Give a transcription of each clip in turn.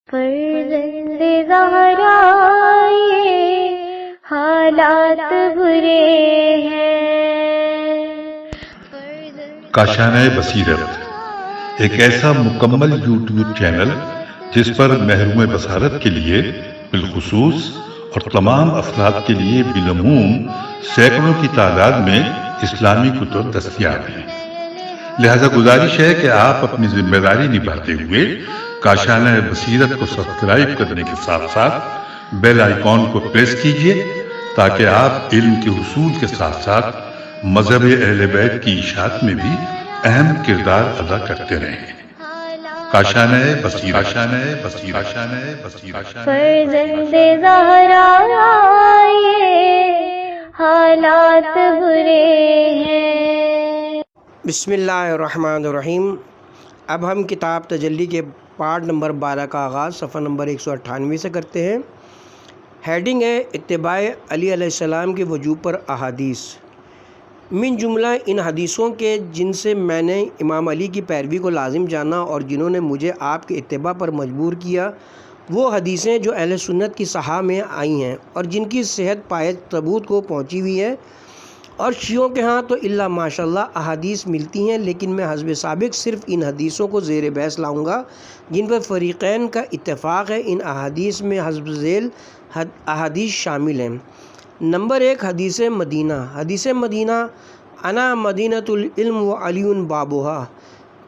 فرزند زہرا یہ حالات برے ہیں۔ کاشانہ بصیرت ایک ایسا مکمل یوٹیوب چینل جس پر محروم بصارت کے لیے بالخصوص اور تمام افراد کے لیے بالعموم سینکڑوں کی تعداد میں اسلامی کتب دستیاب ہیں۔ لہذا گزارش ہے کہ آپ اپنی ذمہ داری نبھاتے ہوئے کاشانہ بصیرت کو سبسکرائب کرنے کے ساتھ ساتھ بیل آئیکن کو پریس کیجئے تاکہ آپ علم کے حصول کے ساتھ ساتھ مذہب اہل بیت کی اشاعت میں بھی اہم کردار ادا کرتے رہیں۔ کاشانہ بصیرت۔ فرزند زہرا یہ حالات برے ہیں۔ بسم اللہ الرحمن الرحیم۔ اب ہم کتاب تجلی کے پارٹ نمبر 12 کا آغاز صفحہ نمبر 198 سے کرتے ہیں۔ ہیڈنگ ہے اتباع علی علیہ السلام کے وجوب پر احادیث۔ من جملہ ان حدیثوں کے جن سے میں نے امام علی کی پیروی کو لازم جانا اور جنہوں نے مجھے آپ کے اتباع پر مجبور کیا، وہ حدیثیں جو اہل سنت کی صحاح میں آئی ہیں اور جن کی صحت پائے ثبوت کو پہنچی ہوئی ہے، اور شیعوں کے ہاں تو الا ماشاء اللہ احادیث ملتی ہیں، لیکن میں حسب سابق صرف ان حدیثوں کو زیر بحث لاؤں گا جن پر فریقین کا اتفاق ہے۔ ان احادیث میں حسب ذیل احادیث شامل ہیں۔ نمبر 1، حدیث مدینہ۔ حدیث مدینہ: انا مدینۃ العلم و علی بابھا۔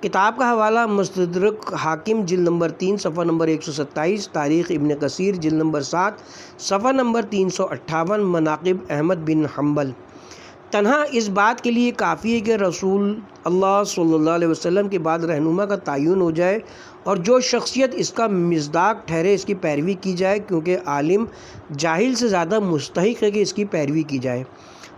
کتاب کا حوالہ مستدرک حاکم جلد نمبر 3 صفحہ نمبر 127، تاریخ ابن کثیر جلد نمبر 7 صفحہ نمبر 358، مناقب احمد بن حنبل۔ تنہا اس بات کے لیے کافی ہے کہ رسول اللہ صلی اللہ علیہ وسلم کے بعد رہنما کا تعین ہو جائے اور جو شخصیت اس کا مصداق ٹھہرے اس کی پیروی کی جائے، کیونکہ عالم جاہل سے زیادہ مستحق ہے کہ اس کی پیروی کی جائے۔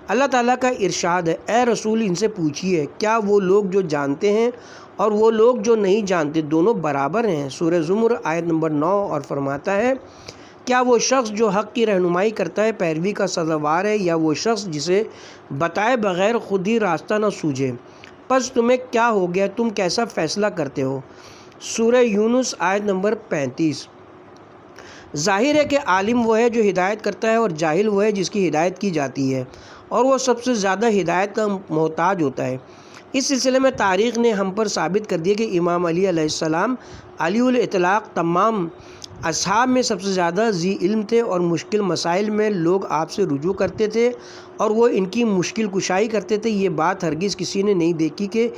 اللہ تعالیٰ کا ارشاد ہے، اے رسول ان سے پوچھیے کیا وہ لوگ جو جانتے ہیں اور وہ لوگ جو نہیں جانتے دونوں برابر ہیں؟ سورہ زمر آیت نمبر 9۔ اور فرماتا ہے، کیا وہ شخص جو حق کی رہنمائی کرتا ہے پیروی کا سزاوار ہے یا وہ شخص جسے بتائے بغیر خود ہی راستہ نہ سوجھے؟ پس تمہیں کیا ہو گیا، تم کیسا فیصلہ کرتے ہو؟ سورہ یونس آیت نمبر 35۔ ظاہر ہے کہ عالم وہ ہے جو ہدایت کرتا ہے اور جاہل وہ ہے جس کی ہدایت کی جاتی ہے، اور وہ سب سے زیادہ ہدایت کا محتاج ہوتا ہے۔ اس سلسلے میں تاریخ نے ہم پر ثابت کر دیا کہ امام علی علیہ السلام علی الاطلاق تمام اصحاب میں سب سے زیادہ ذی علم تھے، اور مشکل مسائل میں لوگ آپ سے رجوع کرتے تھے اور وہ ان کی مشکل کشائی کرتے تھے۔ یہ بات ہرگز کسی نے نہیں دیکھی کہ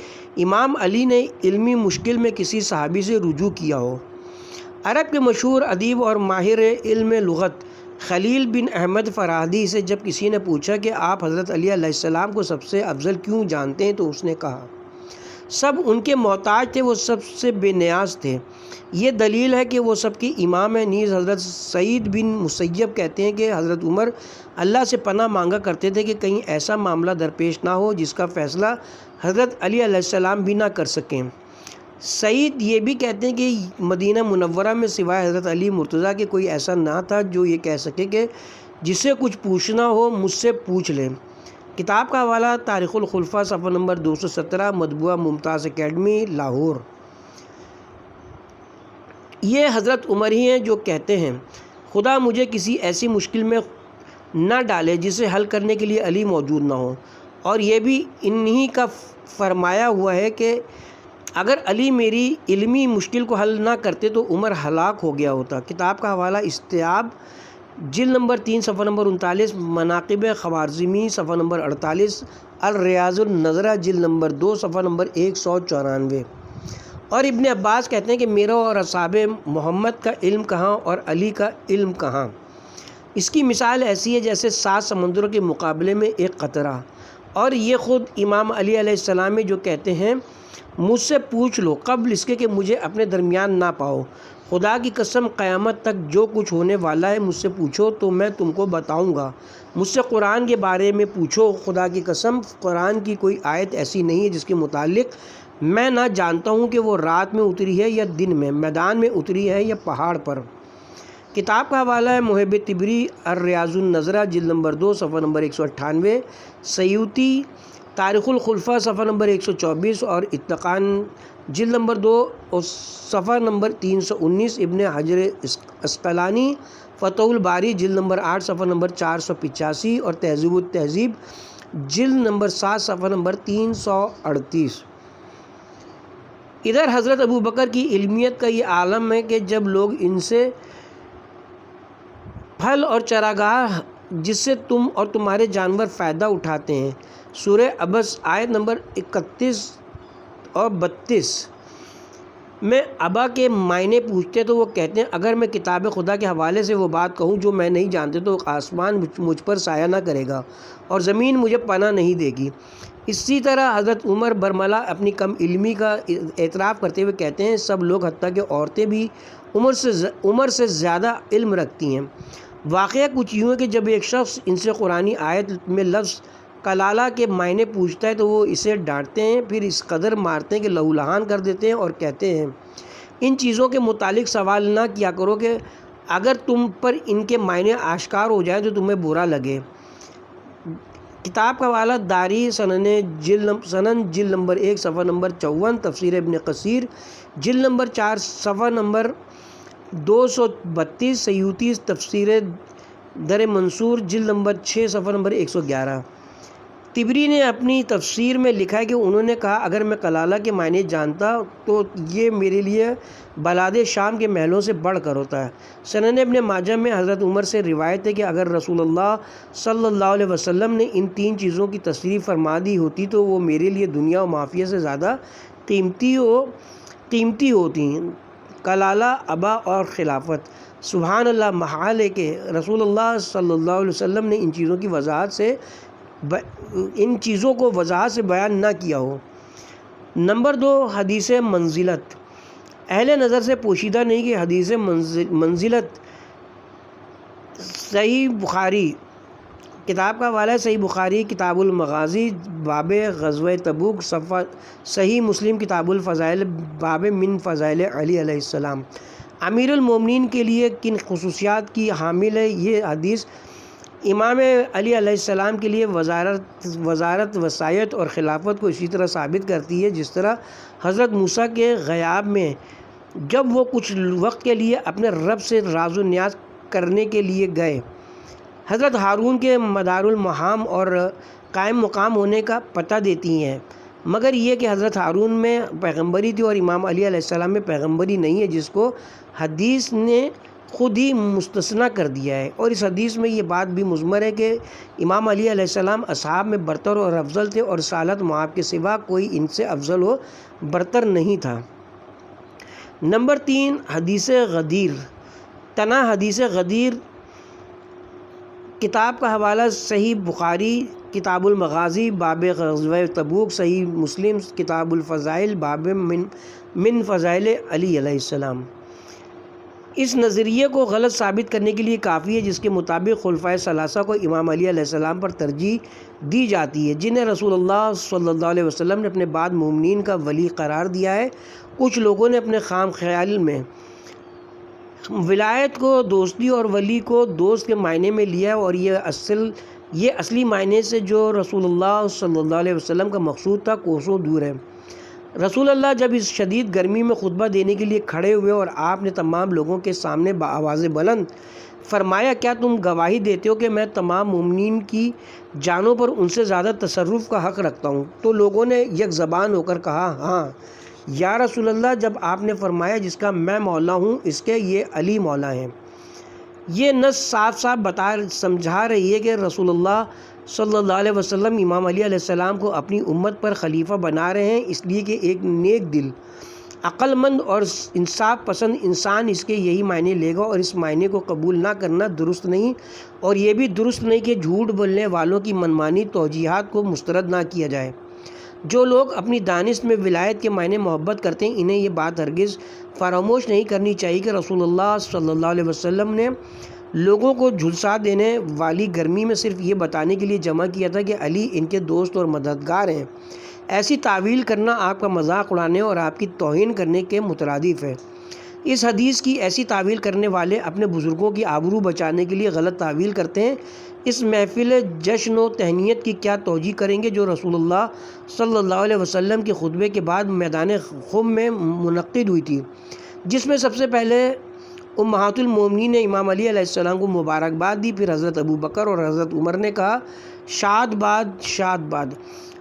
امام علی نے علمی مشکل میں کسی صحابی سے رجوع کیا ہو۔ عرب کے مشہور ادیب اور ماہر علم لغت خلیل بن احمد فرہادی سے جب کسی نے پوچھا کہ آپ حضرت علی علیہ السلام کو سب سے افضل کیوں جانتے ہیں، تو اس نے کہا، سب ان کے محتاج تھے، وہ سب سے بے نیاز تھے، یہ دلیل ہے کہ وہ سب کی امام ہے۔ نیز حضرت سعید بن مسیب کہتے ہیں کہ حضرت عمر اللہ سے پناہ مانگا کرتے تھے کہ کہیں ایسا معاملہ درپیش نہ ہو جس کا فیصلہ حضرت علی علیہ السلام بھی نہ کر سکیں۔ سعید یہ بھی کہتے ہیں کہ مدینہ منورہ میں سوائے حضرت علی مرتضیٰ کے کوئی ایسا نہ تھا جو یہ کہہ سکے کہ جسے کچھ پوچھنا ہو مجھ سے پوچھ لیں۔ کتاب کا حوالہ تاریخ الخلفاء صفحہ نمبر 217، مطبوعہ ممتاز اکیڈمی لاہور۔ یہ حضرت عمر ہی ہیں جو کہتے ہیں، خدا مجھے کسی ایسی مشکل میں نہ ڈالے جسے حل کرنے کے لیے علی موجود نہ ہو، اور یہ بھی انہی کا فرمایا ہوا ہے کہ اگر علی میری علمی مشکل کو حل نہ کرتے تو عمر ہلاک ہو گیا ہوتا۔ کتاب کا حوالہ استیاب جلد نمبر 3 صفحہ نمبر 39، مناقب خوارزمی صفحہ نمبر 48، الریاض النظرہ جلد نمبر 2 صفحہ نمبر 194۔ اور ابن عباس کہتے ہیں کہ میرا اور اصحاب محمد کا علم کہاں اور علی کا علم کہاں؟ اس کی مثال ایسی ہے جیسے 7 سمندروں کے مقابلے میں ایک قطرہ۔ اور یہ خود امام علی علیہ السلام جو کہتے ہیں، مجھ سے پوچھ لو قبل اس کے کہ مجھے اپنے درمیان نہ پاؤ، خدا کی قسم قیامت تک جو کچھ ہونے والا ہے مجھ سے پوچھو تو میں تم کو بتاؤں گا۔ مجھ سے قرآن کے بارے میں پوچھو، خدا کی قسم قرآن کی کوئی آیت ایسی نہیں ہے جس کے متعلق میں نہ جانتا ہوں کہ وہ رات میں اتری ہے یا دن میں، میدان میں اتری ہے یا پہاڑ پر۔ کتاب کا حوالہ ہے محب طبری الریاض النظرہ جلد نمبر 2 صفحہ نمبر 198، سیوطی تاریخ الخلفاء صفحہ نمبر 124 اور اتقان جلد نمبر 2 اور صفحہ نمبر 319، ابن حجر اسقلانی فتح الباری جلد نمبر 8 صفحہ نمبر 485 اور تہذیب التہذیب جلد نمبر 7 صفحہ نمبر 338۔ ادھر حضرت ابو بکر کی علمیت کا یہ عالم ہے کہ جب لوگ ان سے پھل اور چراگاہ جس سے تم اور تمہارے جانور فائدہ اٹھاتے ہیں، سورہ عبس آیت نمبر 31 اور 32 میں ابا کے معنی پوچھتے تو وہ کہتے ہیں اگر میں کتاب خدا کے حوالے سے وہ بات کہوں جو میں نہیں جانتے تو آسمان مجھ پر سایہ نہ کرے گا اور زمین مجھے پناہ نہیں دے گی۔ اسی طرح حضرت عمر برملا اپنی کم علمی کا اعتراف کرتے ہوئے کہتے ہیں سب لوگ حتیٰ کہ عورتیں بھی عمر سے زیادہ علم رکھتی ہیں۔ واقعہ کچھ یوں ہے کہ جب ایک شخص ان سے قرآنی آیت میں لفظ کلالہ کے معنی پوچھتا ہے تو وہ اسے ڈانٹتے ہیں، پھر اس قدر مارتے ہیں کہ لہو لہان کر دیتے ہیں اور کہتے ہیں ان چیزوں کے متعلق سوال نہ کیا کرو کہ اگر تم پر ان کے معنی آشکار ہو جائے تو تمہیں برا لگے۔ کتاب کا حوالہ داری سنن جلد نمبر 1 صفحہ نمبر 54، تفسیر ابن کثیر جلد نمبر 4 صفحہ نمبر 232، سیوطی تفسیر در منصور جلد نمبر 6 صفحہ نمبر 111۔ طبری نے اپنی تفسیر میں لکھا ہے کہ انہوں نے کہا اگر میں کلالہ کے معنی جانتا تو یہ میرے لیے بلاد شام کے محلوں سے بڑھ کر ہوتا ہے۔ سنن ابن ماجہ میں حضرت عمر سے روایت ہے کہ اگر رسول اللہ صلی اللہ علیہ وسلم نے ان 3 چیزوں کی تصریح فرما دی ہوتی تو وہ میرے لیے دنیا و معافیہ سے زیادہ قیمتی ہوتی ہیں، کلالہ، ابا اور خلافت۔ سبحان اللہ، محال ہے کہ رسول اللہ صلی اللہ علیہ وسلم نے ان چیزوں کو وضاحت سے بیان نہ کیا ہو۔ نمبر 2، حدیث منزلت۔ اہل نظر سے پوشیدہ نہیں کہ حدیث منزلت صحیح بخاری کتاب کا حوالہ ہے، صحیح بخاری کتاب المغازی باب غزوہ تبوک، صحیح مسلم کتاب الفضائل باب من فضائل علی علیہ السلام۔ امیر المومنین کے لیے کن خصوصیات کی حامل ہے یہ حدیث؟ امام علی علیہ السلام کے لیے وزارت، وصایت اور خلافت کو اسی طرح ثابت کرتی ہے جس طرح حضرت موسیٰ کے غیاب میں جب وہ کچھ وقت کے لیے اپنے رب سے راز و نیاز کرنے کے لیے گئے، حضرت ہارون کے مدار المہام اور قائم مقام ہونے کا پتہ دیتی ہیں، مگر یہ کہ حضرت ہارون میں پیغمبری تھی اور امام علی علیہ السلام میں پیغمبری نہیں ہے، جس کو حدیث نے خود ہی مستثنیٰ کر دیا ہے۔ اور اس حدیث میں یہ بات بھی مضمر ہے کہ امام علی علیہ السلام اصحاب میں برتر اور افضل تھے اور رسالت معاب کے سوا کوئی ان سے افضل و برتر نہیں تھا۔ نمبر 3، حدیث غدیر۔ تنا حدیث غدیر کتاب کا حوالہ صحیح بخاری کتاب المغازی باب غزوہ تبوک، صحیح مسلم کتاب الفضائل باب من فضائل علی علیہ السلام۔ اس نظریے کو غلط ثابت کرنے کے لیے کافی ہے جس کے مطابق خلفائے ثلاثہ کو امام علی علیہ السلام پر ترجیح دی جاتی ہے، جنہیں رسول اللہ صلی اللہ علیہ وسلم نے اپنے بعد مومنین کا ولی قرار دیا ہے۔ کچھ لوگوں نے اپنے خام خیال میں ولایت کو دوستی اور ولی کو دوست کے معنی میں لیا ہے، اور یہ اصلی معنی سے جو رسول اللہ صلی اللہ علیہ وسلم کا مقصود تھا کوسوں دور ہے۔ رسول اللہ جب اس شدید گرمی میں خطبہ دینے کے لیے کھڑے ہوئے اور آپ نے تمام لوگوں کے سامنے بآواز بلند فرمایا کیا تم گواہی دیتے ہو کہ میں تمام مومنین کی جانوں پر ان سے زیادہ تصرف کا حق رکھتا ہوں؟ تو لوگوں نے یک زبان ہو کر کہا ہاں یا رسول اللہ۔ جب آپ نے فرمایا جس کا میں مولا ہوں اس کے یہ علی مولا ہیں۔ یہ نص صاف سمجھا رہی ہے کہ رسول اللہ صلی اللہ علیہ وسلم امام علی علیہ السلام کو اپنی امت پر خلیفہ بنا رہے ہیں، اس لیے کہ ایک نیک دل، عقل مند اور انصاف پسند انسان اس کے یہی معنی لے گا، اور اس معنی کو قبول نہ کرنا درست نہیں، اور یہ بھی درست نہیں کہ جھوٹ بولنے والوں کی منمانی توجیہات کو مسترد نہ کیا جائے۔ جو لوگ اپنی دانست میں ولایت کے معنی محبت کرتے ہیں انہیں یہ بات ہرگز فراموش نہیں کرنی چاہیے کہ رسول اللہ صلی اللہ علیہ وسلم نے لوگوں کو جھلسا دینے والی گرمی میں صرف یہ بتانے کے لیے جمع کیا تھا کہ علی ان کے دوست اور مددگار ہیں۔ ایسی تعویل کرنا آپ کا مذاق اڑانے اور آپ کی توہین کرنے کے مترادف ہے۔ اس حدیث کی ایسی تعویل کرنے والے اپنے بزرگوں کی آبرو بچانے کے لیے غلط تعویل کرتے ہیں۔ اس محفل جشن و تہنیت کی کیا توجیہ کریں گے جو رسول اللہ صلی اللہ علیہ وسلم کے خطبے کے بعد میدان خم میں منعقد ہوئی تھی، جس میں سب سے پہلے امہات المومنین نے امام علی علیہ السلام کو مبارکباد دی، پھر حضرت ابو بکر اور حضرت عمر نے کہا شاد باد شاد باد،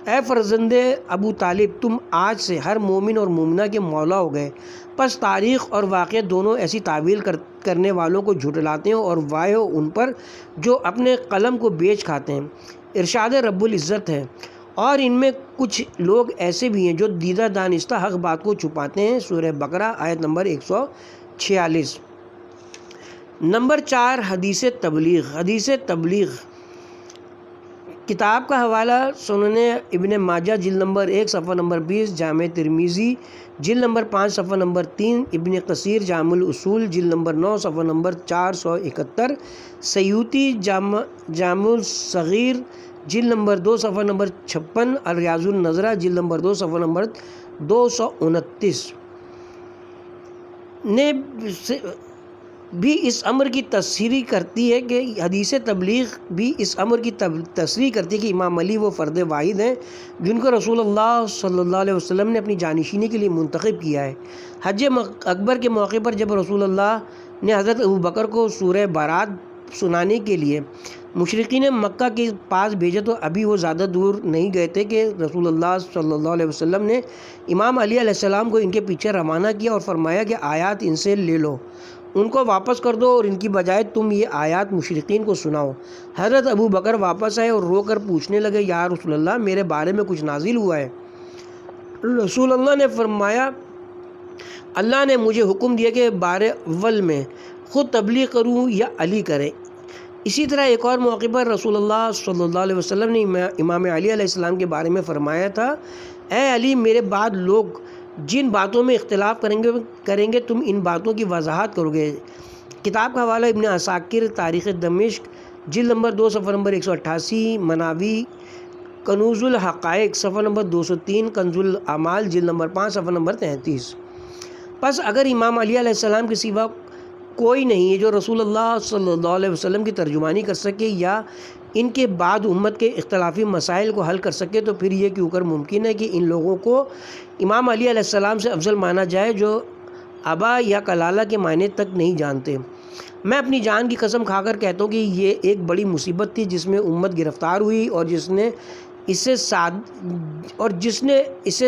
اے فرزند ابو طالب، تم آج سے ہر مومن اور مومنہ کے مولا ہو گئے۔ پس تاریخ اور واقعہ دونوں ایسی تعویل کرنے والوں کو جھٹلاتے ہیں اور وائے ہو ان پر جو اپنے قلم کو بیچ کھاتے ہیں۔ ارشاد رب العزت ہے، اور ان میں کچھ لوگ ایسے بھی ہیں جو دیدہ دانستہ حق بات کو چھپاتے ہیں۔ سورہ بقرہ آیت نمبر 146۔ نمبر 4، حدیث تبلیغ۔ حدیث تبلیغ کتاب کا حوالہ سنن ابن ماجہ جلد نمبر 1 صفحہ نمبر 20، جامع ترمذی جلد نمبر 5 صفحہ نمبر 3، ابن کثیر جامع الاصول جلد نمبر 9 صفحہ نمبر 471، سیوطی جامع الصغیر جلد نمبر 2 صفحہ نمبر 56، الریاض النظرہ جلد نمبر 2 صفحہ نمبر 229 نے بھی اس امر کی تصریح کرتی ہے کہ حدیث تبلیغ بھی اس امر کی تصریح کرتی ہے کہ امام علی وہ فرد واحد ہیں جن کو رسول اللہ صلی اللہ علیہ وسلم نے اپنی جانشینی کے لیے منتخب کیا ہے۔ حج اکبر کے موقع پر جب رسول اللہ نے حضرت ابو بکر کو سورہ بارات سنانے کے لیے مشرقین مکہ کے پاس بھیجا تو ابھی وہ زیادہ دور نہیں گئے تھے کہ رسول اللہ صلی اللہ علیہ وسلم نے امام علی علیہ السلام کو ان کے پیچھے روانہ کیا اور فرمایا کہ آیات ان سے لے لو، ان کو واپس کر دو اور ان کی بجائے تم یہ آیات مشرقین کو سناؤ۔ حضرت ابو بکر واپس آئے اور رو کر پوچھنے لگے، یا رسول اللہ، میرے بارے میں کچھ نازل ہوا ہے؟ رسول اللہ نے فرمایا، اللہ نے مجھے حکم دیا کہ بار اول میں خود تبلیغ کروں یا علی کرے۔ اسی طرح ایک اور موقع پر رسول اللہ صلی اللہ علیہ وسلم نے امام علی علیہ السلام کے بارے میں فرمایا تھا، اے علی، میرے بعد لوگ جن باتوں میں اختلاف کریں گے تم ان باتوں کی وضاحت کرو گے۔ کتاب کا حوالہ ابن عساکر تاریخ دمشق جلد نمبر 2 صفحہ نمبر 188، مناوی کنوز الحقائق صفحہ نمبر 203، کنز الاعمال جلد نمبر 5 صفحہ نمبر 33۔ پس اگر امام علی علیہ السلام کے سوا کوئی نہیں ہے جو رسول اللہ صلی اللہ علیہ وسلم کی ترجمانی کر سکے یا ان کے بعد امت کے اختلافی مسائل کو حل کر سکے، تو پھر یہ کیوں کر ممکن ہے کہ ان لوگوں کو امام علی علیہ السلام سے افضل مانا جائے جو ابا یا کلالہ کے معنی تک نہیں جانتے۔ میں اپنی جان کی قسم کھا کر کہتا ہوں کہ یہ ایک بڑی مصیبت تھی جس میں امت گرفتار ہوئی اور جس نے اسے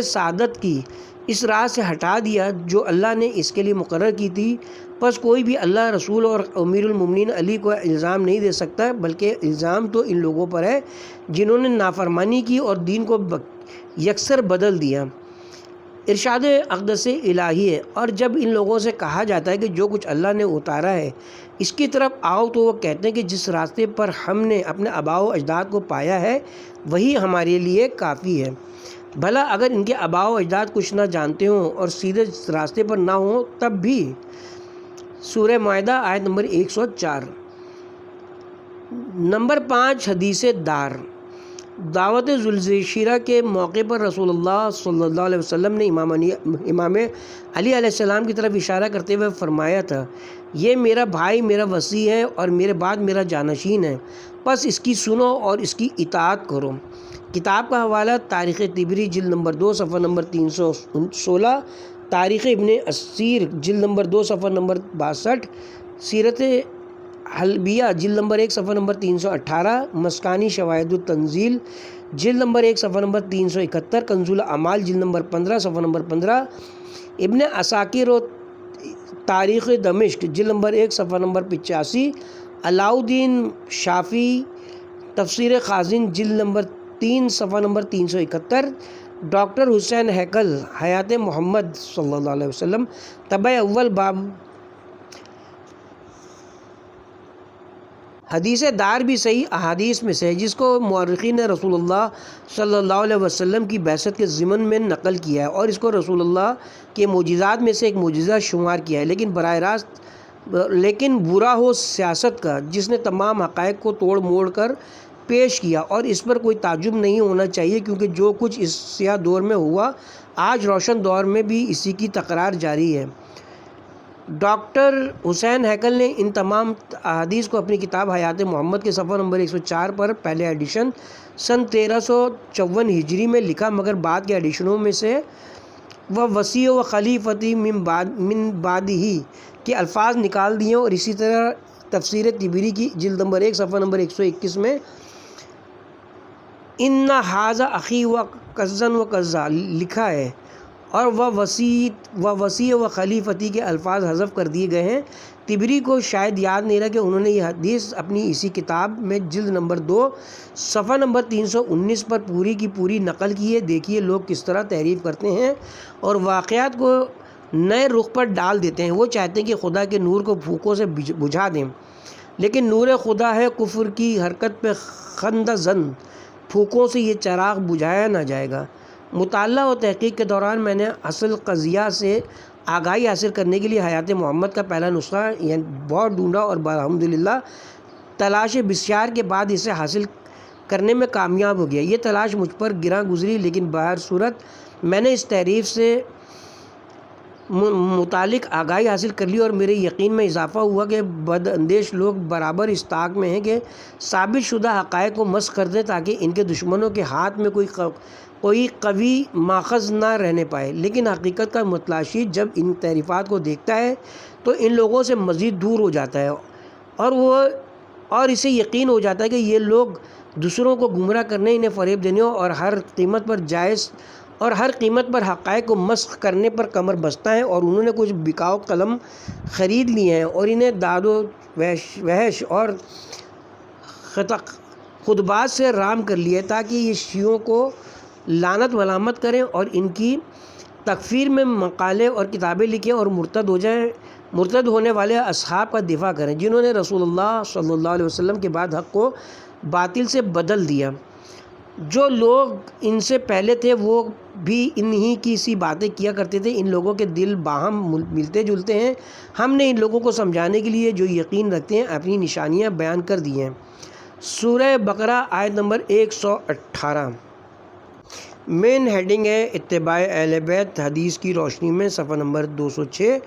سعادت کی اس راہ سے ہٹا دیا جو اللہ نے اس کے لیے مقرر کی تھی۔ پس کوئی بھی اللہ، رسول اور امیر المومنین علی کو الزام نہیں دے سکتا، بلکہ الزام تو ان لوگوں پر ہے جنہوں نے نافرمانی کی اور دین کو یکسر بدل دیا۔ ارشاد اقدس الہی ہے، اور جب ان لوگوں سے کہا جاتا ہے کہ جو کچھ اللہ نے اتارا ہے اس کی طرف آؤ، تو وہ کہتے ہیں کہ جس راستے پر ہم نے اپنے آباء و اجداد کو پایا ہے وہی ہمارے لیے کافی ہے۔ بھلا اگر ان کے آباء و اجداد کچھ نہ جانتے ہوں اور سیدھے راستے پر نہ ہوں تب بھی۔ سورہ مائدہ آیت نمبر 104۔ نمبر 5، حدیث دار۔ دعوت ذوالشیرہ کے موقع پر رسول اللہ صلی اللہ علیہ وسلم نے امام علی علیہ السلام کی طرف اشارہ کرتے ہوئے فرمایا تھا، یہ میرا بھائی میرا وصی ہے اور میرے بعد میرا جانشین ہے، پس اس کی سنو اور اس کی اطاعت کرو۔ کتاب کا حوالہ تاریخ طبری جلد نمبر 2 صفحہ نمبر 316، تاریخ ابن اسیر جلد نمبر 2 صفحہ نمبر 62، سیرت حلبیہ جلد نمبر 1 صفحہ نمبر 318، مسکانی شواہد التنزیل جلد نمبر 1 صفحہ نمبر 371، کنز الاعمال جلد نمبر 15 صفحہ نمبر 15، ابن عساکر و تاریخ دمشق جلد نمبر 1 صفحہ نمبر 85، علاء الدین شافی تفسیر خازن جلد نمبر 3 صفحہ نمبر 371، ڈاکٹر حسین ہیکل حیات محمد صلی اللہ علیہ وسلم طبع اول باب۔ حدیث دار بھی صحیح احادیث میں سے ہے جس کو مورخین نے رسول اللہ صلی اللہ علیہ وسلم کی بعثت کے ضمن میں نقل کیا ہے اور اس کو رسول اللہ کے معجزات میں سے ایک معجزہ شمار کیا ہے، لیکن برا ہو سیاست کا جس نے تمام حقائق کو توڑ موڑ کر پیش کیا، اور اس پر کوئی تعجب نہیں ہونا چاہیے کیونکہ جو کچھ اس سیاہ دور میں ہوا آج روشن دور میں بھی اسی کی تکرار جاری ہے۔ ڈاکٹر حسین ہیکل نے ان تمام احادیث کو اپنی کتاب حیات محمد کے صفحہ نمبر 104 پر پہلے ایڈیشن سن 1354 ہجری میں لکھا، مگر بعد کے ایڈیشنوں میں سے وہ وسیع و خلیفتی من بعد ہی کے الفاظ نکال دیے، اور اسی طرح تفسیر طبری کی جلد نمبر 1 صفحہ نمبر 121 میں ان ھذا اخی و کزن و کزا لکھا ہے، اور وہ وسیع و خلیفتی کے الفاظ حذف کر دیے گئے ہیں۔ طبری کو شاید یاد نہیں رہا کہ انہوں نے یہ حدیث اپنی اسی کتاب میں جلد نمبر 2 صفحہ نمبر 319 پر پوری کی پوری نقل کی ہے۔ دیکھیے لوگ کس طرح تعریف کرتے ہیں اور واقعات کو نئے رخ پر ڈال دیتے ہیں۔ وہ چاہتے ہیں کہ خدا کے نور کو پھونکوں سے بجھا دیں، لیکن نور خدا ہے کفر کی حرکت پہ خندہ زن، پھونکوں سے یہ چراغ بجھایا نہ جائے گا۔ مطالعہ و تحقیق کے دوران میں نے اصل قضیہ سے آگاہی حاصل کرنے کے لیے حیات محمد کا پہلا نسخہ یعنی بہت ڈھونڈا، اور الحمدللہ تلاش بسیار کے بعد اسے حاصل کرنے میں کامیاب ہو گیا۔ یہ تلاش مجھ پر گراں گزری، لیکن بہر صورت میں نے اس تحریف سے متعلق آگاہی حاصل کر لی، اور میرے یقین میں اضافہ ہوا کہ بد اندیش لوگ برابر اس طاق میں ہیں کہ ثابت شدہ حقائق کو مسخ کر دیں تاکہ ان کے دشمنوں کے ہاتھ میں کوئی قوی ماخذ نہ رہنے پائے۔ لیکن حقیقت کا متلاشی جب ان تعریفات کو دیکھتا ہے تو ان لوگوں سے مزید دور ہو جاتا ہے، اور اسے یقین ہو جاتا ہے کہ یہ لوگ دوسروں کو گمراہ کرنے، انہیں فریب دینے اور ہر قیمت پر حقائق کو مسخ کرنے پر کمر بستہ ہیں، اور انہوں نے کچھ بکاؤ قلم خرید لیے ہیں اور انہیں داد و وحش اور خطبات سے رام کر لیا ہے تاکہ یہ شیعوں کو لعنت ملامت کریں اور ان کی تکفیر میں مقالے اور کتابیں لکھیں اور مرتد ہونے والے اصحاب کا دفاع کریں جنہوں نے رسول اللہ صلی اللہ علیہ وسلم کے بعد حق کو باطل سے بدل دیا۔ جو لوگ ان سے پہلے تھے وہ بھی انہی کی سی باتیں کیا کرتے تھے۔ ان لوگوں کے دل باہم ملتے جلتے ہیں۔ ہم نے ان لوگوں کو سمجھانے کے لیے جو یقین رکھتے ہیں اپنی نشانیاں بیان کر دی ہیں۔ سورہ بقرہ آیت نمبر 118 مین ہیڈنگ ہے اتباع اہل بیت حدیث کی روشنی میں، صفحہ نمبر 206۔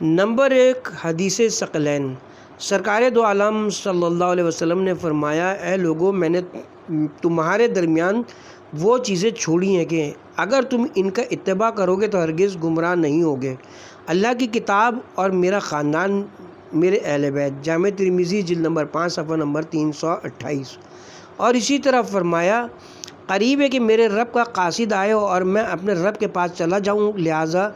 نمبر 1 حدیث ثقلین۔ سرکار دو عالم صلی اللہ علیہ وسلم نے فرمایا، اے لوگو، میں نے تمہارے درمیان وہ چیزیں چھوڑی ہیں کہ اگر تم ان کا اتباع کرو گے تو ہرگز گمراہ نہیں ہوگے، اللہ کی کتاب اور میرا خاندان، میرے اہل بیت۔ جامع ترمذی جلد نمبر 5 صفحہ نمبر 328۔ اور اسی طرح فرمایا، قریب ہے کہ میرے رب کا قاصد آئے اور میں اپنے رب کے پاس چلا جاؤں، لہٰذا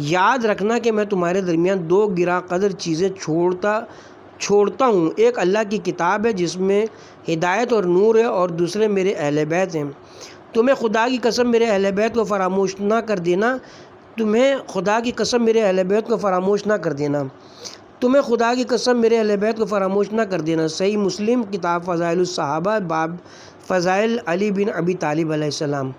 یاد رکھنا کہ میں تمہارے درمیان 2 گراں قدر چیزیں چھوڑتا ہوں، ایک اللہ کی کتاب ہے جس میں ہدایت اور نور ہے، اور دوسرے میرے اہل بیت ہیں۔ تمہیں خدا کی قسم میرے اہل بیت کو فراموش نہ کر دینا، تمہیں خدا کی قسم میرے اہل بیت کو فراموش نہ کر دینا، تمہیں خدا کی قسم میرے اہل بیت کو فراموش نہ کر دینا۔ صحیح مسلم کتاب فضائل الصحابہ، باب فضائل علی بن ابی طالب علیہ السلام۔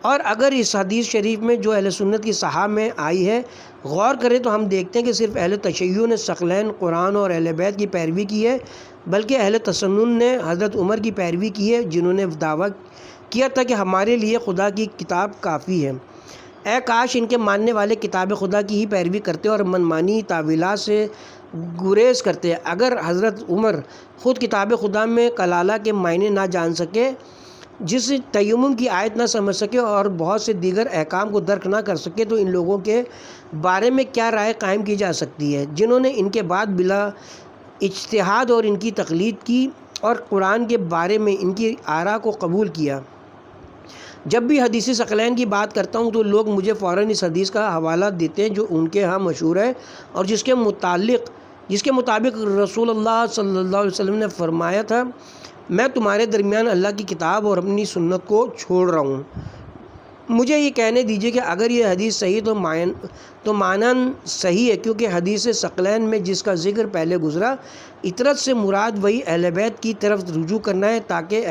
اور اگر اس حدیث شریف میں جو اہل سنت کی صحابہ میں آئی ہے غور کریں تو ہم دیکھتے ہیں کہ صرف اہل تشیع نے ثقلین، قرآن اور اہل بیت کی پیروی کی ہے، بلکہ اہل تسنن نے حضرت عمر کی پیروی کی ہے جنہوں نے دعویٰ کیا تھا کہ ہمارے لیے خدا کی کتاب کافی ہے۔ اے کاش ان کے ماننے والے کتاب خدا کی ہی پیروی کرتے اور منمانی تعویلات سے گریز کرتے۔ اگر حضرت عمر خود کتاب خدا میں کلالہ کے معنی نہ جان سکے، جس تیمم کی آیت نہ سمجھ سکے اور بہت سے دیگر احکام کو درک نہ کر سکے تو ان لوگوں کے بارے میں کیا رائے قائم کی جا سکتی ہے جنہوں نے ان کے بعد بلا اجتہاد اور ان کی تقلید کی اور قرآن کے بارے میں ان کی آراء کو قبول کیا۔ جب بھی حدیث ثقلین کی بات کرتا ہوں تو لوگ مجھے فوراً اس حدیث کا حوالہ دیتے ہیں جو ان کے ہاں مشہور ہے اور جس کے مطابق رسول اللہ صلی اللہ علیہ وسلم نے فرمایا تھا، میں تمہارے درمیان اللہ کی کتاب اور اپنی سنت کو چھوڑ رہا ہوں۔ مجھے یہ کہنے دیجئے کہ اگر یہ حدیث صحیح تو معناً صحیح ہے، کیونکہ حدیث ثقلین میں جس کا ذکر پہلے گزرا، اطرت سے مراد وہی اہل بیت کی طرف رجوع کرنا ہے تاکہ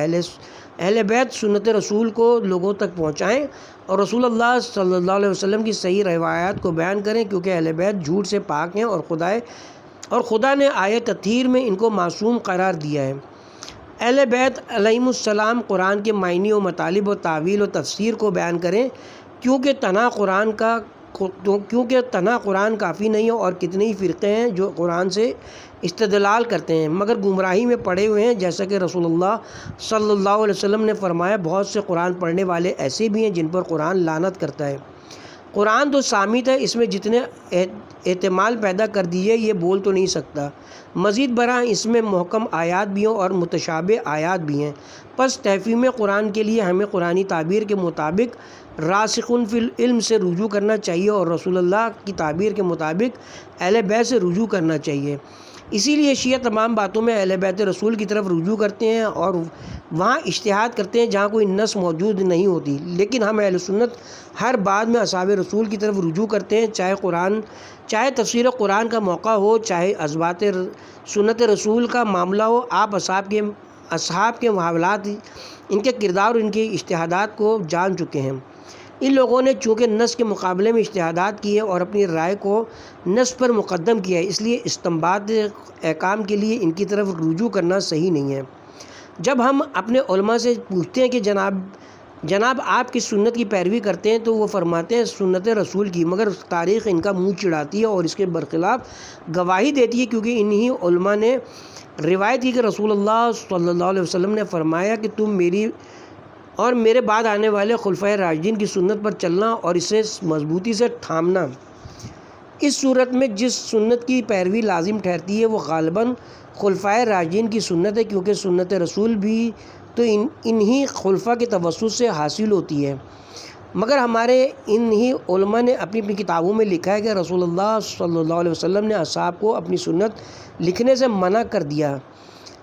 اہل بیت سنت رسول کو لوگوں تک پہنچائیں اور رسول اللہ صلی اللہ علیہ وسلم کی صحیح روایات کو بیان کریں، کیونکہ اہل بیت جھوٹ سے پاک ہیں اور خدا نے آیت تطہیر میں ان کو معصوم قرار دیا ہے۔ اہل بیت علیہم السلام قرآن کے معنی و مطالب و تعویل و تفسیر کو بیان کریں، کیونکہ تنہا کیونکہ تنہا قرآن کافی نہیں ہے اور کتنے ہی فرقے ہیں جو قرآن سے استدلال کرتے ہیں مگر گمراہی میں پڑے ہوئے ہیں، جیسا کہ رسول اللہ صلی اللہ علیہ وسلم نے فرمایا بہت سے قرآن پڑھنے والے ایسے بھی ہیں جن پر قرآن لعنت کرتا ہے۔ قرآن تو صامت ہے، اس میں جتنے احتمال پیدا کر دیے یہ بول تو نہیں سکتا، مزید برآں اس میں محکم آیات بھی ہیں اور متشابہ آیات بھی ہیں۔ پس تحفیم قرآن کے لیے ہمیں قرآنی تعبیر کے مطابق راسخون فی العلم سے رجوع کرنا چاہیے اور رسول اللہ کی تعبیر کے مطابق اہل بیت سے رجوع کرنا چاہیے۔ اسی لیے شیعہ تمام باتوں میں اہل بیت رسول کی طرف رجوع کرتے ہیں اور وہاں اجتہاد کرتے ہیں جہاں کوئی نص موجود نہیں ہوتی، لیکن ہم اہل سنت ہر بات میں اصحاب رسول کی طرف رجوع کرتے ہیں، چاہے تفسیر قرآن کا موقع ہو، چاہے اثبات سنت رسول کا معاملہ ہو۔ آپ اصحاب کے محاولات، ان کے کردار اور ان کے اجتہادات کو جان چکے ہیں۔ ان لوگوں نے چونکہ نص کے مقابلے میں اجتہادات کیے اور اپنی رائے کو نص پر مقدم کیا ہے، اس لیے استنباط احکام کے لیے ان کی طرف رجوع کرنا صحیح نہیں ہے۔ جب ہم اپنے علماء سے پوچھتے ہیں کہ جناب آپ کی سنت کی پیروی کرتے ہیں تو وہ فرماتے ہیں سنت رسول کی، مگر تاریخ ان کا منہ چڑھاتی ہے اور اس کے برخلاف گواہی دیتی ہے، کیونکہ انہی علماء نے روایت کی کہ رسول اللہ صلی اللہ علیہ وسلم نے فرمایا کہ تم میری اور میرے بعد آنے والے خلفائے راشدین کی سنت پر چلنا اور اسے مضبوطی سے تھامنا۔ اس صورت میں جس سنت کی پیروی لازم ٹھہرتی ہے وہ غالباً خلفائے راشدین کی سنت ہے، کیونکہ سنت رسول بھی تو انہی خلفاء کے توسط سے حاصل ہوتی ہے۔ مگر ہمارے انہی علماء نے اپنی کتابوں میں لکھا ہے کہ رسول اللہ صلی اللہ علیہ وسلم نے اصحاب کو اپنی سنت لکھنے سے منع کر دیا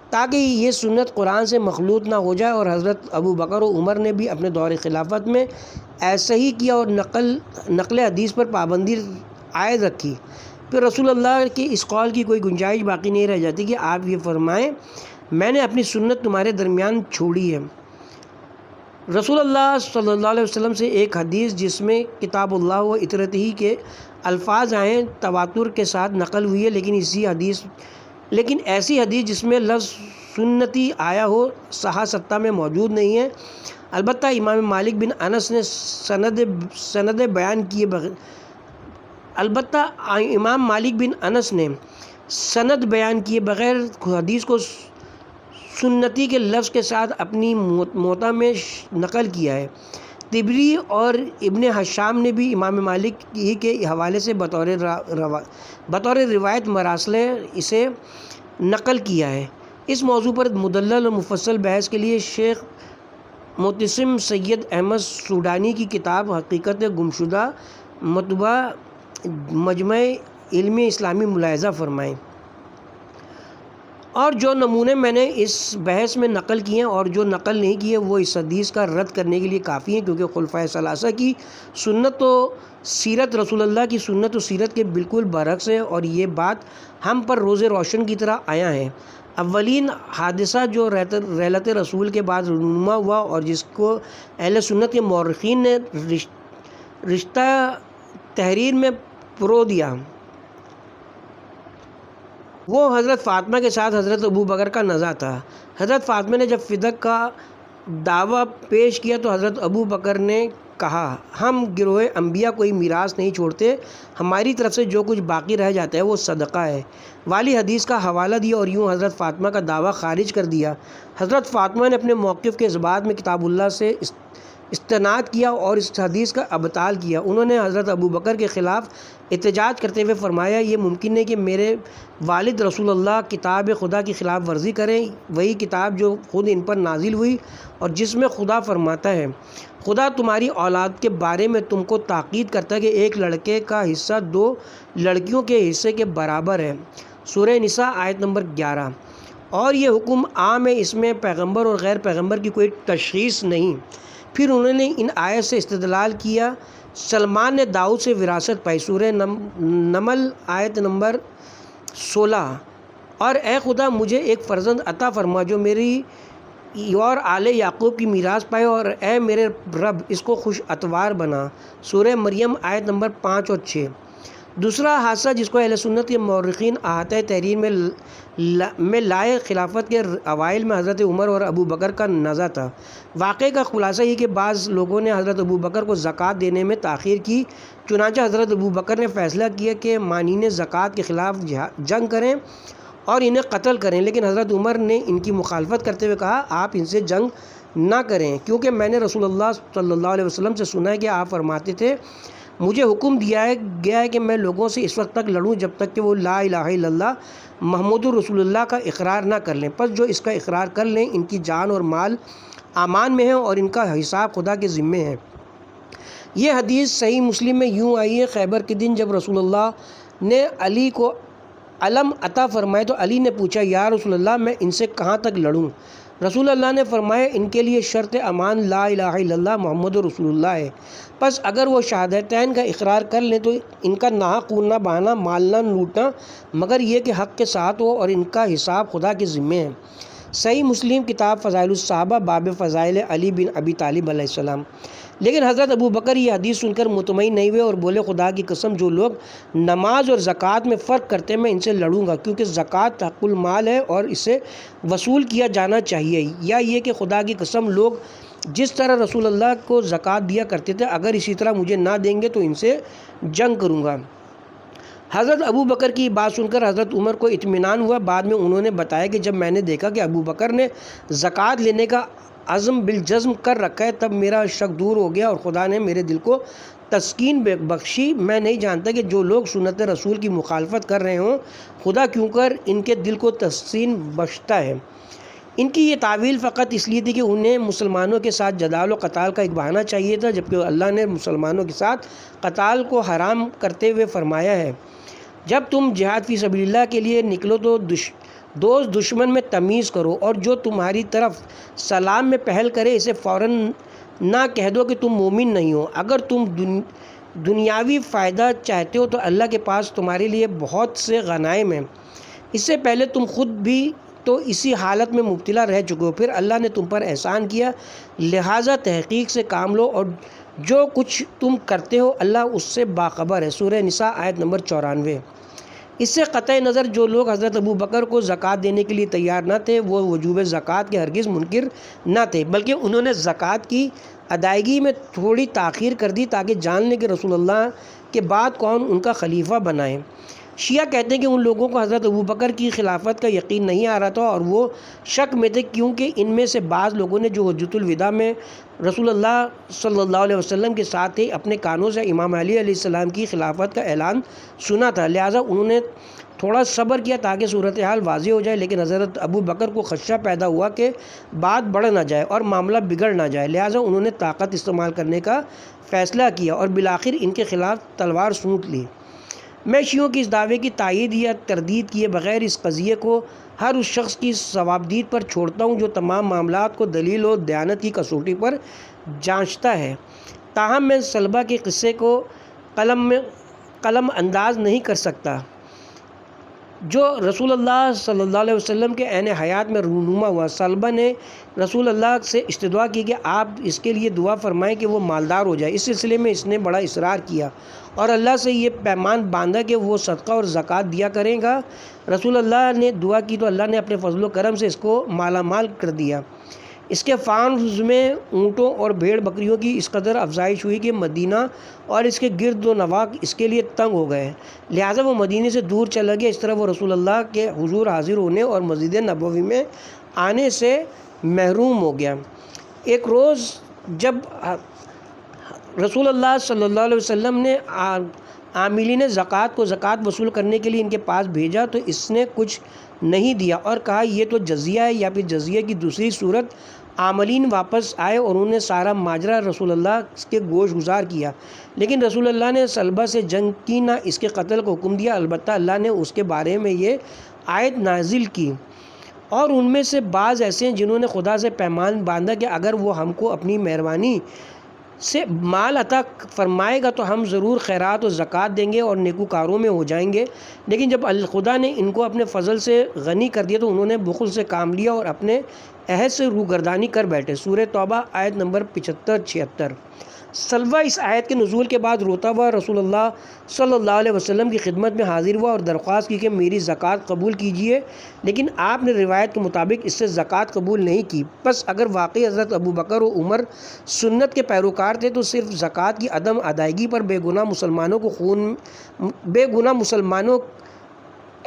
تاکہ یہ سنت قرآن سے مخلوط نہ ہو جائے، اور حضرت ابو بکر و عمر نے بھی اپنے دور خلافت میں ایسا ہی کیا اور نقل حدیث پر پابندی عائد رکھی۔ پھر رسول اللہ کے اس قول کی کوئی گنجائش باقی نہیں رہ جاتی کہ آپ یہ فرمائیں میں نے اپنی سنت تمہارے درمیان چھوڑی ہے۔ رسول اللہ صلی اللہ علیہ وسلم سے ایک حدیث جس میں کتاب اللہ و اطرتہ کے الفاظ آئیں تواتر کے ساتھ نقل ہوئی ہے، لیکن ایسی حدیث جس میں لفظ سنتی آیا ہو صحاح ستہ میں موجود نہیں ہے۔ البتہ امام مالک بن انس نے سند بیان کیے بغیر حدیث کو سنتی کے لفظ کے ساتھ اپنی موطا میں نقل کیا ہے۔ طبری اور ابن حشام نے بھی امام مالک ہی کے حوالے سے بطور روایت مراسل اسے نقل کیا ہے۔ اس موضوع پر مدلل اور مفصل بحث کے لیے شیخ معتصم سید احمد سوڈانی کی کتاب حقیقت گمشدہ مطبوعہ مجمع علم اسلامی ملاحظہ فرمائیں۔ اور جو نمونے میں نے اس بحث میں نقل کیے ہیں اور جو نقل نہیں کیے وہ اس حدیث کا رد کرنے کے لیے کافی ہیں، کیونکہ خلفائے ثلاثہ کی سنت و سیرت رسول اللہ کی سنت و سیرت کے بالکل برعکس ہے، اور یہ بات ہم پر روز روشن کی طرح آیا ہے۔ اولین حادثہ جو رحلت رسول کے بعد رونما ہوا اور جس کو اہل سنت کے مورخین نے رشتہ تحریر میں پرو دیا، وہ حضرت فاطمہ کے ساتھ حضرت ابو بکر کا نزاع تھا۔ حضرت فاطمہ نے جب فدق کا دعویٰ پیش کیا تو حضرت ابو بکر نے کہا ہم گروہ انبیاء کوئی میراث نہیں چھوڑتے، ہماری طرف سے جو کچھ باقی رہ جاتا ہے وہ صدقہ ہے۔ والی حدیث کا حوالہ دیا اور یوں حضرت فاطمہ کا دعویٰ خارج کر دیا۔ حضرت فاطمہ نے اپنے موقف کے اثبات میں کتاب اللہ سے استناد کیا اور اس حدیث کا ابطال کیا۔ انہوں نے حضرت ابو بکر کے خلاف احتجاج کرتے ہوئے فرمایا یہ ممکن ہے کہ میرے والد رسول اللہ کتاب خدا کی خلاف ورزی کریں، وہی کتاب جو خود ان پر نازل ہوئی اور جس میں خدا فرماتا ہے خدا تمہاری اولاد کے بارے میں تم کو تاکید کرتا ہے کہ ایک لڑکے کا حصہ 2 لڑکیوں کے حصے کے برابر ہے۔ سورہ نساء آیت نمبر 11۔ اور یہ حکم عام ہے، اس میں پیغمبر اور غیر پیغمبر کی کوئی تشخیص نہیں۔ پھر انہوں نے ان آیت سے استدلال کیا سلمان نے داؤد سے وراثت پائی، سورہ نمل آیت نمبر 16، اور اے خدا مجھے ایک فرزند عطا فرما جو میری اور آل یعقوب کی میراث پائے، اور اے میرے رب اس کو خوش اتوار بنا، سورہ مریم آیت نمبر 5 اور 6۔ دوسرا حادثہ جس کو اہل سنت کے مورخین احاطۂ تحریر میں لائے خلافت کے اوائل میں حضرت عمر اور ابو بکر کا نزا تھا۔ واقعے کا خلاصہ یہ کہ بعض لوگوں نے حضرت ابو بکر کو زکوٰۃ دینے میں تاخیر کی، چنانچہ حضرت ابو بکر نے فیصلہ کیا کہ مانعین زکوٰۃ کے خلاف جنگ کریں اور انہیں قتل کریں، لیکن حضرت عمر نے ان کی مخالفت کرتے ہوئے کہا آپ ان سے جنگ نہ کریں، کیونکہ میں نے رسول اللہ صلی اللہ علیہ وسلم سے سنا ہے کہ آپ فرماتے تھے مجھے حکم دیا گیا ہے کہ میں لوگوں سے اس وقت تک لڑوں جب تک کہ وہ لا الہ الا اللہ محمد رسول اللہ کا اقرار نہ کر لیں، پس جو اس کا اقرار کر لیں ان کی جان اور مال امان میں ہے اور ان کا حساب خدا کے ذمے ہے۔ یہ حدیث صحیح مسلم میں یوں آئی ہے، خیبر کے دن جب رسول اللہ نے علی کو علم عطا فرمائے تو علی نے پوچھا یا رسول اللہ میں ان سے کہاں تک لڑوں؟ رسول اللہ نے فرمایا ان کے لیے شرط امان لا الہ الا اللہ محمد رسول اللہ ہے، پس اگر وہ شہادتین کا اقرار کر لیں تو ان کا ناحق خون نہ بہانا، مال نہ لوٹنا، مگر یہ کہ حق کے ساتھ ہو اور ان کا حساب خدا کے ذمے ہے۔ صحیح مسلم کتاب فضائل الصحابہ باب فضائل علی بن ابی طالب علیہ السلام۔ لیکن حضرت ابو بکر یہ حدیث سن کر مطمئن نہیں ہوئے اور بولے خدا کی قسم جو لوگ نماز اور زکوٰۃ میں فرق کرتے ہیں میں ان سے لڑوں گا، کیونکہ زکوٰۃ حق المال ہے اور اسے وصول کیا جانا چاہیے، یا یہ کہ خدا کی قسم لوگ جس طرح رسول اللہ کو زکوٰۃ دیا کرتے تھے اگر اسی طرح مجھے نہ دیں گے تو ان سے جنگ کروں گا۔ حضرت ابو بکر کی بات سن کر حضرت عمر کو اطمینان ہوا۔ بعد میں انہوں نے بتایا کہ جب میں نے دیکھا کہ ابو بکر نے زکوٰۃ لینے کا عزم بالجزم کر رکھا ہے تب میرا شک دور ہو گیا اور خدا نے میرے دل کو تسکین بخشی۔ میں نہیں جانتا کہ جو لوگ سنت رسول کی مخالفت کر رہے ہوں خدا کیوں کر ان کے دل کو تسکین بخشتا ہے۔ ان کی یہ تعویل فقط اس لیے تھی کہ انہیں مسلمانوں کے ساتھ جدال و قتال کا ایک بہانہ چاہیے تھا، جبکہ اللہ نے مسلمانوں کے ساتھ قتال کو حرام کرتے ہوئے فرمایا ہے جب تم جہاد فی سبیل اللہ کے لیے نکلو تو دوست دشمن میں تمیز کرو، اور جو تمہاری طرف سلام میں پہل کرے اسے فوراً نہ کہہ دو کہ تم مومن نہیں ہو۔ اگر تم دنیاوی فائدہ چاہتے ہو تو اللہ کے پاس تمہارے لیے بہت سے غنائم ہیں، اس سے پہلے تم خود بھی تو اسی حالت میں مبتلا رہ چکے ہو، پھر اللہ نے تم پر احسان کیا، لہٰذا تحقیق سے کام لو اور جو کچھ تم کرتے ہو اللہ اس سے باخبر ہے۔ سورہ نساء آیت نمبر 94۔ اس سے قطع نظر جو لوگ حضرت ابو بکر کو زکوٰۃ دینے کے لیے تیار نہ تھے وہ وجوب زکوٰۃ کے ہرگز منکر نہ تھے، بلکہ انہوں نے زکوٰۃ کی ادائیگی میں تھوڑی تاخیر کر دی تاکہ جان لیں کہ رسول اللہ کے بعد کون ان کا خلیفہ بنائے۔ شیعہ کہتے ہیں کہ ان لوگوں کو حضرت ابو بکر کی خلافت کا یقین نہیں آ رہا تھا اور وہ شک میں تھے، کیونکہ ان میں سے بعض لوگوں نے جو حجۃ الوداع میں رسول اللہ صلی اللہ علیہ وسلم کے ساتھ تھے اپنے کانوں سے امام علی علیہ السلام کی خلافت کا اعلان سنا تھا، لہٰذا انہوں نے تھوڑا صبر کیا تاکہ صورتحال واضح ہو جائے، لیکن حضرت ابو بکر کو خدشہ پیدا ہوا کہ بات بڑھ نہ جائے اور معاملہ بگڑ نہ جائے، لہٰذا انہوں نے طاقت استعمال کرنے کا فیصلہ کیا اور بالآخر ان کے خلاف تلوار سونٹ لی۔ میں شیعوں کی اس دعوے کی تائید یا تردید کیے بغیر اس قضیے کو ہر اس شخص کی ثوابدید پر چھوڑتا ہوں جو تمام معاملات کو دلیل و دیانت کی کسوٹی پر جانچتا ہے، تاہم میں صلبہ کے قصے کو قلم انداز نہیں کر سکتا جو رسول اللہ صلی اللہ علیہ وسلم کے عین حیات میں رونما ہوا۔ صلبہ نے رسول اللہ سے استدعا کی کہ آپ اس کے لیے دعا فرمائیں کہ وہ مالدار ہو جائے، اس سلسلے میں اس نے بڑا اصرار کیا اور اللہ سے یہ پیمان باندھا کہ وہ صدقہ اور زکوٰۃ دیا کرے گا۔ رسول اللہ نے دعا کی تو اللہ نے اپنے فضل و کرم سے اس کو مالا مال کر دیا۔ اس کے فارمز میں اونٹوں اور بھیڑ بکریوں کی اس قدر افزائش ہوئی کہ مدینہ اور اس کے گرد و نواح اس کے لیے تنگ ہو گئے، لہٰذا وہ مدینے سے دور چلا گیا۔ اس طرح وہ رسول اللہ کے حضور حاضر ہونے اور مسجد نبوی میں آنے سے محروم ہو گیا۔ ایک روز جب رسول اللہ صلی اللہ علیہ وسلم نے عاملین زکوٰۃ کو زکوٰۃ وصول کرنے کے لیے ان کے پاس بھیجا تو اس نے کچھ نہیں دیا اور کہا یہ تو جزیہ ہے، یا پھر جزیہ کی دوسری صورت عاملین واپس آئے اور انہوں نے سارا ماجرا رسول اللہ کے گوش گزار کیا، لیکن رسول اللہ نے صلبہ سے جنگ کی نہ اس کے قتل کا حکم دیا، البتہ اللہ نے اس کے بارے میں یہ آیت نازل کی اور ان میں سے بعض ایسے ہیں جنہوں نے خدا سے پیمان باندھا کہ اگر وہ ہم کو اپنی مہربانی سے مال عطا فرمائے گا تو ہم ضرور خیرات و زکوٰۃ دیں گے اور نیکوکاروں میں ہو جائیں گے، لیکن جب خدا نے ان کو اپنے فضل سے غنی کر دیا تو انہوں نے بخل سے کام لیا اور اپنے عہد سے روگردانی کر بیٹھے۔ سورہ توبہ آیت نمبر 75-76۔ سلوہ اس آیت کے نزول کے بعد روتا ہوا رسول اللہ صلی اللہ علیہ وسلم کی خدمت میں حاضر ہوا اور درخواست کی کہ میری زکوٰۃ قبول کیجیے، لیکن آپ نے روایت کے مطابق اس سے زکوٰۃ قبول نہیں کی۔ پس اگر واقعی حضرت ابو بکر و عمر سنت کے پیروکار تھے تو صرف زکوٰۃ کی عدم ادائیگی پر بے گناہ مسلمانوں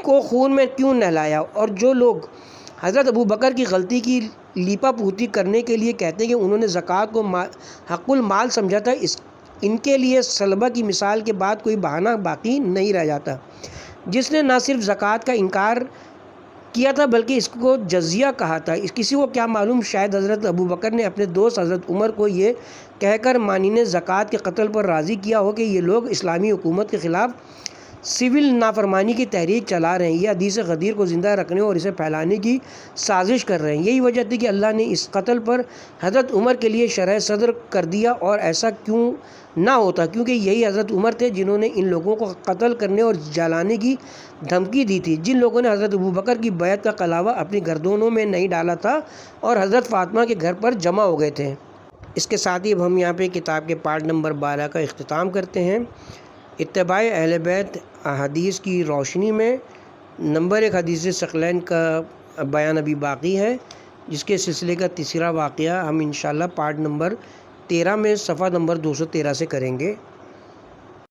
کو خون میں کیوں نہلایا؟ اور جو لوگ حضرت ابو بکر کی غلطی کی لیپا پوتی کرنے کے لیے کہتے ہیں کہ انہوں نے زکوٰۃ کو حق المال سمجھا تھا، ان کے لیے سلبہ کی مثال کے بعد کوئی بہانہ باقی نہیں رہ جاتا۔ جس نے نہ صرف زکوٰۃ کا انکار کیا تھا بلکہ اس کو جزیہ کہا تھا، کسی کو کیا معلوم شاید حضرت ابو بکر نے اپنے دوست حضرت عمر کو یہ کہہ کر مانعین زکوٰۃ کے قتل پر راضی کیا ہو کہ یہ لوگ اسلامی حکومت کے خلاف سول نافرمانی کی تحریک چلا رہے ہیں، یہ حدیث غدیر کو زندہ رکھنے اور اسے پھیلانے کی سازش کر رہے ہیں۔ یہی وجہ تھی کہ اللہ نے اس قتل پر حضرت عمر کے لیے شرح صدر کر دیا، اور ایسا کیوں نہ ہوتا کیونکہ یہی حضرت عمر تھے جنہوں نے ان لوگوں کو قتل کرنے اور جلانے کی دھمکی دی تھی، جن لوگوں نے حضرت ابو بکر کی بیعت کا کلاوہ اپنی گردنوں میں نہیں ڈالا تھا اور حضرت فاطمہ کے گھر پر جمع ہو گئے تھے۔ اس کے ساتھ ہی اب ہم یہاں پہ کتاب کے پارٹ نمبر 12 کا اختتام کرتے ہیں۔ اتباع اہل بیت احادیث کی روشنی میں نمبر 1 حدیث ثقلین کا بیان ابھی باقی ہے، جس کے سلسلے کا تیسرا واقعہ ہم انشاءاللہ پارٹ نمبر 13 میں صفحہ نمبر 213 سے کریں گے۔